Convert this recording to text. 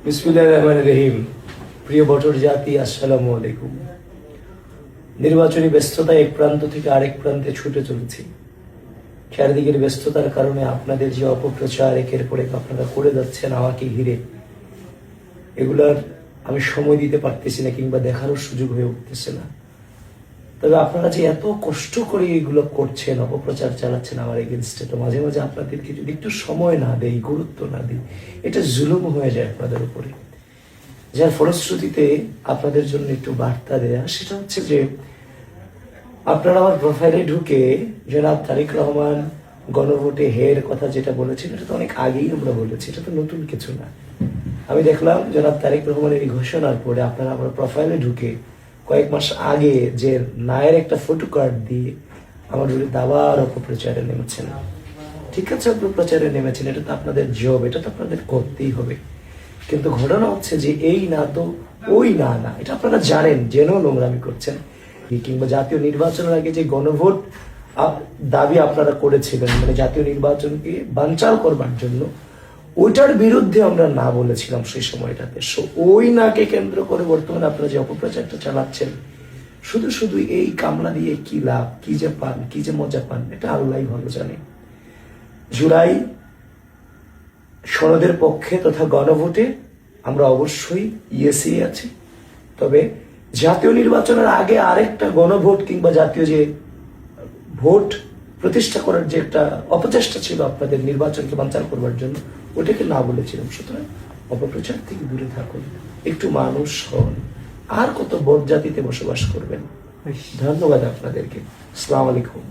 বিসমিল্লাহির রহমানির রহিম। প্রিয় বটর জাতি, আসসালামু আলাইকুম। নির্বাচনী ব্যস্ততায় এক প্রান্ত থেকে আরেক প্রান্তে ছুটে চলেছি। চারিদিকের ব্যস্ততার কারণে আপনাদের যে অপপ্রচার একের পর এক আপনারা করে যাচ্ছেন আমাকে ঘিরে, এগুলার আমি সময় দিতে পারতেছি না কিংবা দেখারও সুযোগ হয়ে উঠতেছে না। তবে আপনারা যে এত কষ্ট করে এগুলো করছেন, অপপ্রচার চালাচ্ছেন আমার এগেনস্টে, তো মাঝে মাঝে আপনাদেরকে যদি একটু সময় না দেই, গুরুত্ব না দিই, এটা জুলুম হয়ে যায় আপনাদের উপরে। যার ফলশ্রুতিতে আপনাদের জন্য একটু বার্তা দেয়া, সেটা হচ্ছে যে আপনারা আমার প্রোফাইলে ঢুকে জনাব তারেক রহমান গণভোটে হের কথা যেটা বলেছেন, এটা তো অনেক আগেই আমরা বলেছি, এটা তো নতুন কিছু না। আমি দেখলাম জনাব তারেক রহমানের এই ঘোষণার পরে আপনারা আমার প্রোফাইলে ঢুকে কয়েক মাস আগে যে নায়ের একটা ফটো কার্ড দিয়ে আমার বিরুদ্ধে আবার অপপ্রচারে নেমেছেন। ঠিক আছে, অপপ্রচারে নেমেছেন, এটা তো আপনাদের জব, এটা তো আপনাদের করতেই হবে। কিন্তু ঘটনা হচ্ছে যে এই না তো ওই না, এটা আপনারা জানেন, জেনেও নোংরামি করছেন। কিংবা জাতীয় নির্বাচনের আগে যে গণভোট দাবি আপনারা করেছিলেন, মানে জাতীয় নির্বাচনকে বানচাল করবার জন্য, ওইটার বিরুদ্ধে আমরা না বলেছিলাম সেই সময়টাতে। ওই নাকে কেন্দ্র করে বর্তমানে আপনারা যে অপপ্রচারটা চালাচ্ছেন, শুধু শুধু এই কামলা দিয়ে কি লাভ, কি যে পান, কি যে মজা পান, এটা আল্লাহই ভালো জানে। জুলাই সনদের পক্ষে তথা গণভোটে আমরা অবশ্যই ইয়েসি আছি। তবে জাতীয় নির্বাচনের আগে আরেকটা গণভোট কিংবা জাতীয় যে ভোট প্রতিষ্ঠা করার যে একটা অপচেষ্টা ছিল আপনাদের নির্বাচনকে বানচাল করবার জন্য, ওটাকে না বলেছিলাম। সুতরাং অপপ্রচার থেকে দূরে থাকুন, একটু মানুষ হন, আর কত বদ জাতিতে বসবাস করবেন। ধন্যবাদ আপনাদেরকে। আসসালামু আলাইকুম।